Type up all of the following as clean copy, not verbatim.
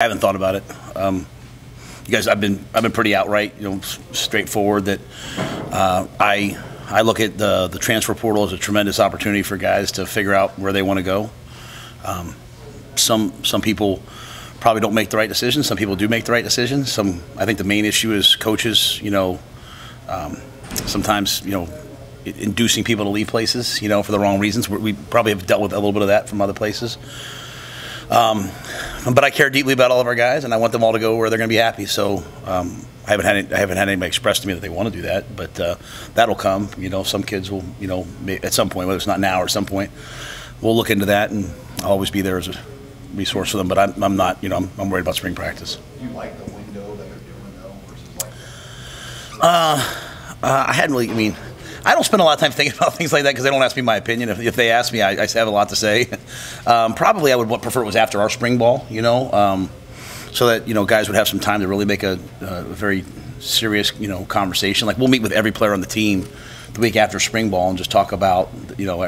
I haven't thought about it. You guys, I've been pretty outright, straightforward that I look at the transfer portal as a tremendous opportunity for guys to figure out where they want to go. Some people probably don't make the right decisions. Some people do make the right decisions. I think the main issue is coaches. Sometimes inducing people to leave places, for the wrong reasons. We probably have dealt with a little bit of that from other places. But I care deeply about all of our guys, and I want them all to go where they're going to be happy. So I haven't had anybody express to me that they want to do that, but that'll come. Some kids will, at some point, whether it's not now or at some point, we'll look into that, and I'll always be there as a resource for them. But I'm not, I'm worried about spring practice. Do you like the window that they're doing though, versus I hadn't really. I don't spend a lot of time thinking about things like that because they don't ask me my opinion. If they ask me, I have a lot to say. Probably I would prefer it was after our spring ball, so that guys would have some time to really make a very serious conversation. Like we'll meet with every player on the team the week after spring ball and just talk about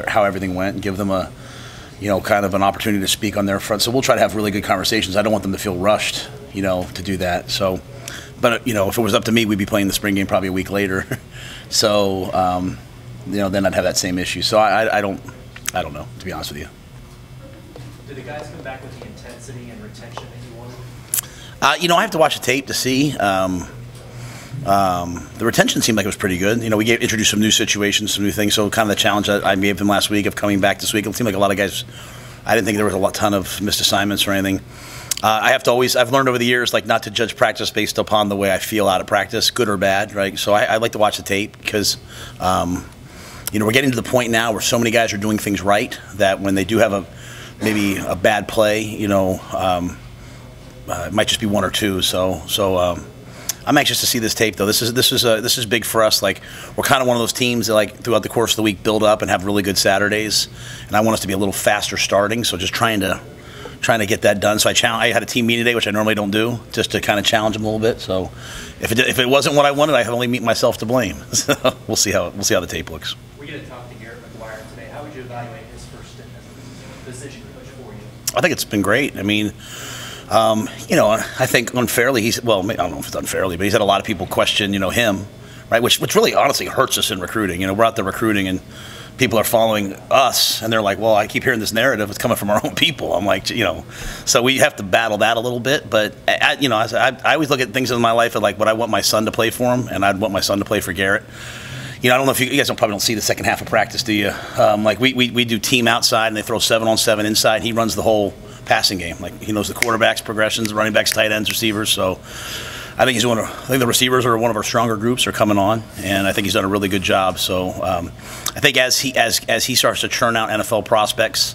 how everything went and give them a kind of an opportunity to speak on their front. So we'll try to have really good conversations. I don't want them to feel rushed, to do that. So, but if it was up to me, we'd be playing the spring game probably a week later. So, then I'd have that same issue. So I don't know, to be honest with you. Did the guys come back with the intensity and retention that you wanted? I have to watch the tape to see. The retention seemed like it was pretty good. We introduced some new situations, some new things. So kind of the challenge that I gave them last week of coming back this week, it seemed like a lot of guys, I didn't think there was a ton of missed assignments or anything. I've learned over the years, not to judge practice based upon the way I feel out of practice, good or bad, right? So I like to watch the tape because, we're getting to the point now where so many guys are doing things right that when they do have maybe a bad play, it might just be one or two. So I'm anxious to see this tape, though. This is big for us. We're kind of one of those teams that, throughout the course of the week, build up and have really good Saturdays, and I want us to be a little faster starting. So just trying to get that done. So I had a team meeting today, which I normally don't do, just to kind of challenge them a little bit. So if it wasn't what I wanted, I have only myself to blame. So we'll see how the tape looks. We're going to talk to Garrett McGuire today. How would you evaluate his first stint as a position coach for you? I think it's been great. I think unfairly, I don't know if it's unfairly, but he's had a lot of people question, him, right? Which really honestly hurts us in recruiting. We're out there recruiting and people are following us, and they're like, well, I keep hearing this narrative. It's coming from our own people. I'm like, so we have to battle that a little bit. But, I always look at things in my life what I want my son to play for him, and I'd want my son to play for Garrett. I don't know if you guys probably don't see the second half of practice, do you? We do team outside, and they throw 7-on-7 inside. He runs the whole passing game. He knows the quarterbacks, progressions, running backs, tight ends, receivers. So I think I think the receivers are one of our stronger groups are coming on, and I think he's done a really good job. So I think as he starts to churn out NFL prospects,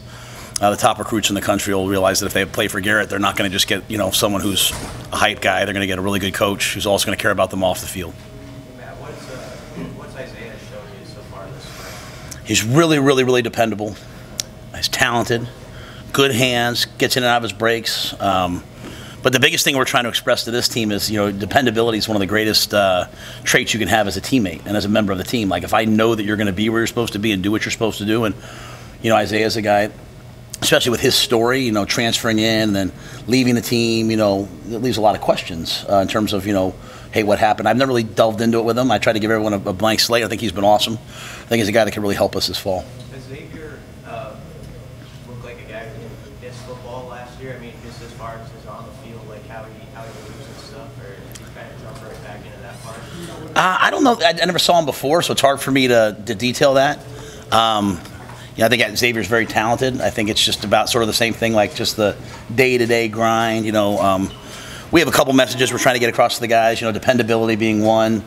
the top recruits in the country will realize that if they play for Garrett, they're not going to just get someone who's a hype guy. They're going to get a really good coach who's also going to care about them off the field. Matt, what's Isaiah shown you so far this spring? He's really, really, really dependable. He's talented, good hands, gets in and out of his breaks. But the biggest thing we're trying to express to this team is, dependability is one of the greatest traits you can have as a teammate and as a member of the team. If I know that you're going to be where you're supposed to be and do what you're supposed to do, and Isaiah's a guy, especially with his story, transferring in and then leaving the team, it leaves a lot of questions in terms of, hey, what happened? I've never really delved into it with him. I try to give everyone a blank slate. I think he's been awesome. I think he's a guy that can really help us this fall. Xavier looked like a guy who missed football last year. Just as far as his on the field, how he moves and stuff, or did he kind of jump right back into that part? I don't know. I never saw him before, so it's hard for me to detail that. I think Xavier's very talented. I think it's just about sort of the same thing, just the day-to-day grind. We have a couple messages we're trying to get across to the guys. Dependability being one.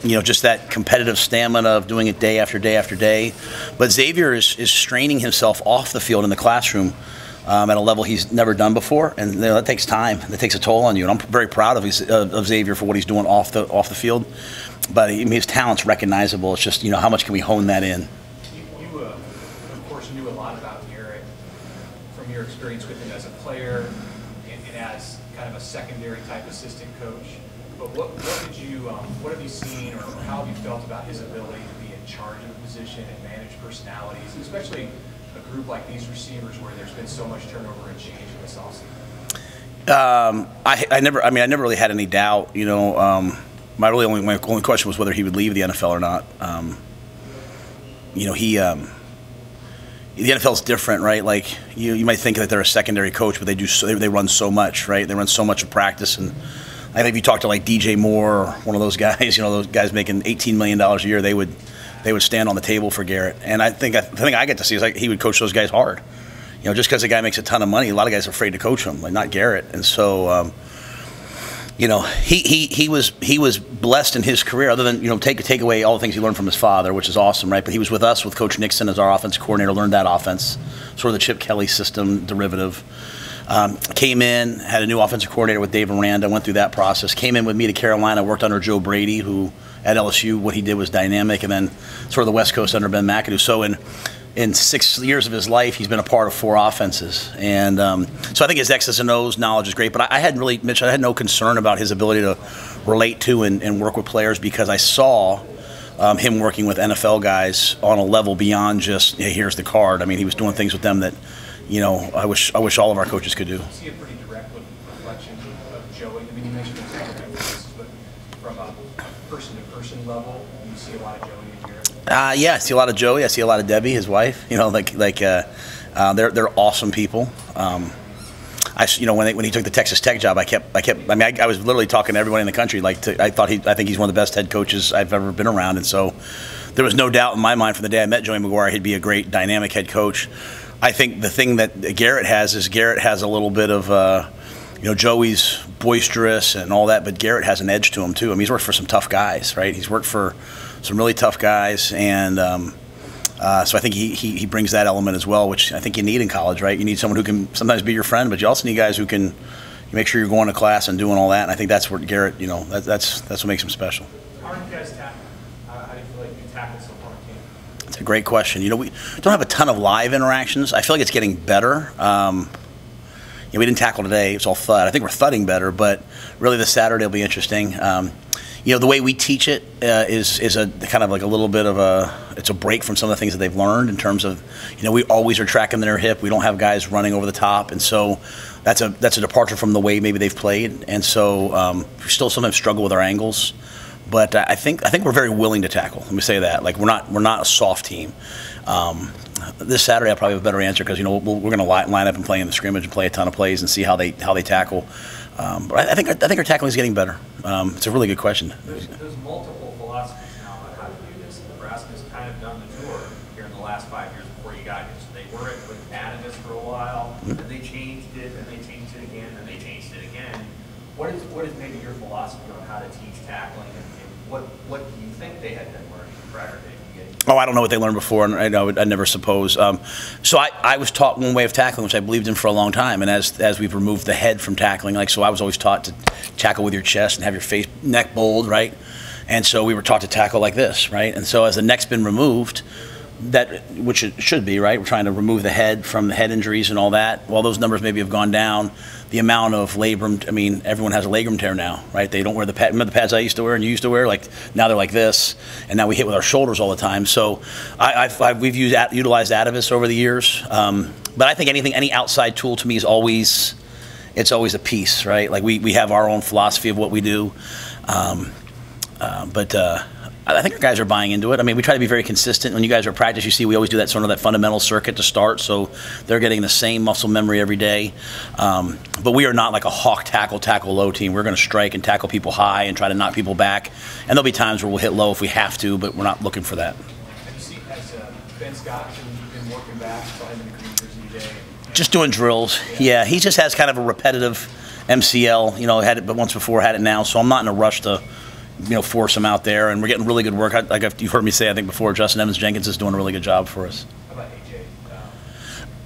Just that competitive stamina of doing it day after day after day. But Xavier is straining himself off the field in the classroom at a level he's never done before, and that takes time. That takes a toll on you. And I'm very proud of Xavier for what he's doing off the field. But his talent's recognizable. It's just how much can we hone that in. You of course, knew a lot about Garrett from your experience with him as a player and as kind of a secondary type assistant coach. But what have you seen, or how have you felt about his ability to be in charge of the position and manage personalities, especially a group like these receivers where there's been so much turnover and change in this offseason? I never really had any doubt. You know, my only question was whether he would leave the NFL or not. You know, the NFL's different, right? Like you might think that they're a secondary coach, but they run so much, right? They run so much of practice, and I think if you talk to like DJ Moore or one of those guys, you know, those guys making $18 million a year, they would stand on the table for Garrett. And I think the thing I get to see is like he would coach those guys hard. You know, just because a guy makes a ton of money, a lot of guys are afraid to coach him, like not Garrett. And so, you know, he was blessed in his career, other than, you know, take away all the things he learned from his father, which is awesome, right? But he was with us with Coach Nixon as our offensive coordinator, learned that offense, sort of the Chip Kelly system derivative. Came in, had a new offensive coordinator with Dave Aranda, went through that process. Came in with me to Carolina, worked under Joe Brady, who at LSU, what he did was dynamic, and then sort of the West Coast under Ben McAdoo. So in 6 years of his life, he's been a part of 4 offenses. And so I think his X's and O's knowledge is great. But I had no concern about his ability to relate to and work with players, because I saw him working with NFL guys on a level beyond just, hey, here's the card. I mean, he was doing things with them that, you know, I wish all of our coaches could do. I see a pretty direct reflection of Joey. I mean, you mentioned this, but from a person-to-person level, you see a lot of Joey in here. Yeah, I see a lot of Joey. I see a lot of Debbie, his wife. You know, they're awesome people. You know, when he took the Texas Tech job, I was literally talking to everybody in the country. I think he's one of the best head coaches I've ever been around, and so there was no doubt in my mind from the day I met Joey McGuire he'd be a great dynamic head coach. I think the thing that Garrett has a little bit of, you know, Joey's boisterous and all that, but Garrett has an edge to him too. I mean, he's worked for some tough guys, right? He's worked for some really tough guys, and so I think he brings that element as well, which I think you need in college, right? You need someone who can sometimes be your friend, but you also need guys who can make sure you're going to class and doing all that. And I think that's where Garrett, you know, that's what makes him special. How are you guys tackling? How do you feel like you tackled so far on team? It's a great question. You know, we don't have a ton of live interactions. I feel like it's getting better. You know, we didn't tackle today. It's all thud. I think we're thudding better, but really this Saturday will be interesting. You know, the way we teach it is a kind of like a little bit of it's a break from some of the things that they've learned in terms of, you know, we always are tracking their hip. We don't have guys running over the top, and so that's a departure from the way maybe they've played. And so we still sometimes struggle with our angles, but I think we're very willing to tackle. Let me say that. Like we're not a soft team. This Saturday I'll probably have a better answer, because, you know, we're going to line up and play in the scrimmage and play a ton of plays and see how they tackle. But I think our tackling is getting better. It's a really good question. There's multiple philosophies now about how to do this. Nebraska's kind of done the tour here in the last 5 years before you got here. So they were with Adidas for a while, and they changed it, and they changed it again, and they changed it again. What is maybe your philosophy on how to teach tackling, and what do you think they had been learning prior to getting? Oh, I don't know what they learned before, and I never suppose. So I was taught one way of tackling, which I believed in for a long time, and as we've removed the head from tackling, like, so I was always taught to tackle with your chest and have your neck bold, right? And so we were taught to tackle like this, right? And so as the neck's been removed, which it should be, right? We're trying to remove the head from the head injuries and all that. While those numbers maybe have gone down, the amount of labrum, I mean, everyone has a labrum tear now, right? They don't wear the pads. Remember the pads I used to wear and you used to wear? Like, now they're like this, and now we hit with our shoulders all the time. So we've utilized Atavis over the years. But I think any outside tool to me is always a piece, right? Like we have our own philosophy of what we do. But I think our guys are buying into it. I mean, we try to be very consistent. When you guys are at practice, you see we always do that fundamental circuit to start, so they're getting the same muscle memory every day. But we are not like a hawk tackle low team. We're going to strike and tackle people high and try to knock people back. And there'll be times where we'll hit low if we have to, but we're not looking for that. Have you seen, has Ben Scott been working back, playing in the green jersey today? Just doing drills. Yeah, he just has kind of a repetitive MCL. You know, had it but once before, had it now. So I'm not in a rush to, you know, force him out there, and we're getting really good work. Like you've heard me say, I think before, Justin Evans-Jenkins is doing a really good job for us. How about AJ?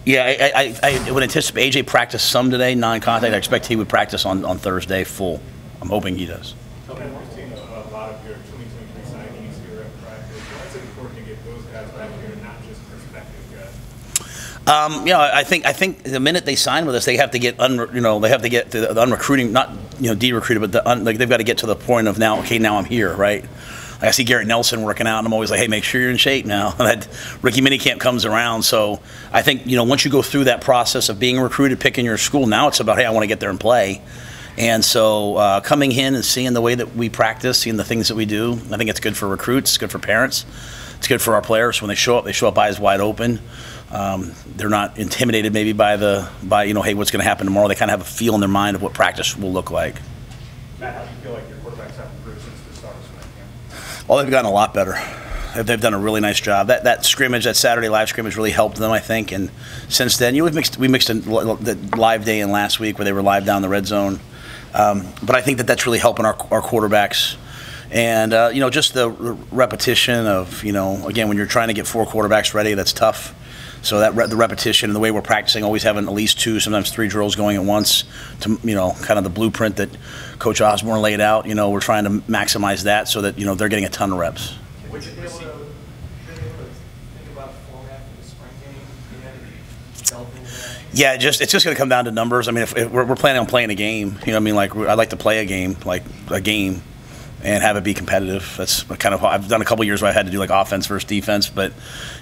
Yeah, I would anticipate AJ practice some today, non-contact. I expect he would practice on Thursday full. I'm hoping he does. We've seen a lot of your 2023 signings here at practice. Why is it important to get those guys back here, not just prospective guys? You know, I think the minute they sign with us, they have to get they have to get to the unrecruiting, not de-recruited, but like they've got to get to the point of now. Okay, now I'm here, right? I see Garrett Nelson working out, and I'm always like, hey, make sure you're in shape now. That Ricky Minicamp comes around. So I think, once you go through that process of being recruited, picking your school, now it's about, hey, I want to get there and play. And so coming in and seeing the way that we practice, seeing the things that we do, I think it's good for recruits, it's good for parents, it's good for our players. When they show up eyes wide open. They're not intimidated maybe by hey, what's going to happen tomorrow. They kind of have a feel in their mind of what practice will look like. Matt, how do you feel like your quarterbacks have improved since the start of spring camp? Well, they've gotten a lot better. They've done a really nice job. That scrimmage, that Saturday live scrimmage, really helped them, I think. And since then, we mixed the live day in last week where they were live down the red zone. But I think that's really helping our quarterbacks. And just the repetition of again, when you're trying to get 4 quarterbacks ready, that's tough. So the repetition and the way we're practicing, always having at least 2, sometimes 3 drills going at once, to kind of the blueprint that Coach Osborne laid out. We're trying to maximize that so that they're getting a ton of reps. Would you be able to think about a format for the spring game? Yeah, it's just going to come down to numbers. I mean, if we're planning on playing a game, I'd like to play a game, and have it be competitive. That's kind of, I've done a couple years where I had to do like offense versus defense, but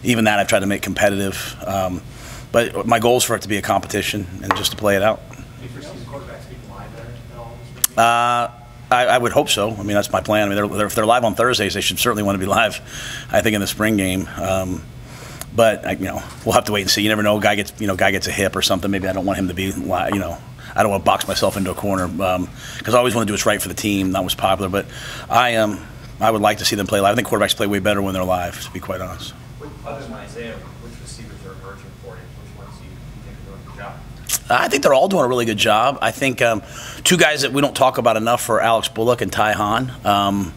even that I've tried to make competitive. But my goal is for it to be a competition and just to play it out. Do you foresee the quarterbacks being live there at all? I would hope so. I mean, that's my plan. I mean, if they're live on Thursdays, they should certainly want to be live, I think, in the spring game. But we'll have to wait and see. You never know. Guy gets a hip or something. Maybe I don't want him to be live. I don't want to box myself into a corner because I always want to do what's right for the team, not what's popular. But I would like to see them play live. I think quarterbacks play way better when they're live, to be quite honest. Other than Isaiah, which receivers are emerging for you? Which ones do you think are doing a good job? I think they're all doing a really good job. I think 2 guys that we don't talk about enough are Alex Bullock and Ty Hahn.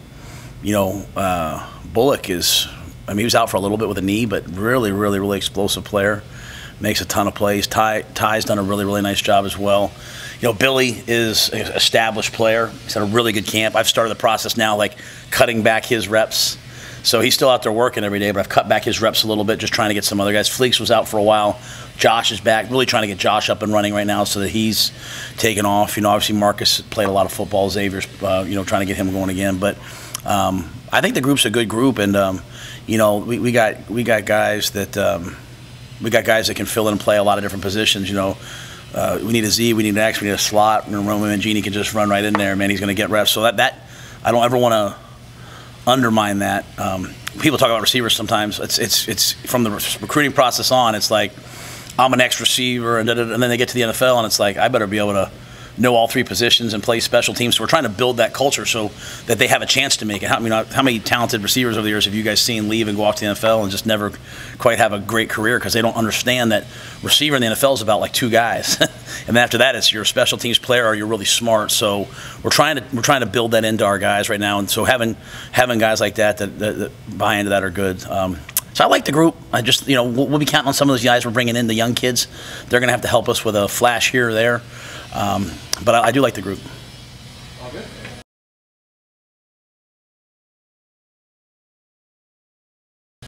Bullock is, he was out for a little bit with a knee, but really, really, really explosive player. Makes a ton of plays. Ty's done a really, really nice job as well. Billy is an established player. He's had a really good camp. I've started the process now, cutting back his reps. So he's still out there working every day, but I've cut back his reps a little bit, just trying to get some other guys. Fleeks was out for a while. Josh is back. Really trying to get Josh up and running right now so that he's taken off. Obviously Marcus played a lot of football. Xavier's, trying to get him going again. But I think the group's a good group, and we got guys that. We got guys that can fill in and play a lot of different positions. We need a Z, we need an X, we need a slot. And Roman Mangini can just run right in there. Man, he's going to get reps. So that I don't ever want to undermine that. People talk about receivers sometimes. It's from the recruiting process on. It's like I'm an X receiver, and then they get to the NFL, and it's like I better be able to know all 3 positions and play special teams. So we're trying to build that culture so that they have a chance to make it. How many talented receivers over the years have you guys seen leave and go off to the NFL and just never quite have a great career because they don't understand that receiver in the NFL is about 2 guys, and then after that it's you're a special teams player or you're really smart. So we're trying to build that into our guys right now, and so having guys like that buy into that are good. So I like the group. I just we'll be counting on some of those guys we're bringing in, the young kids. They're going to have to help us with a flash here or there. But I do like the group. All good.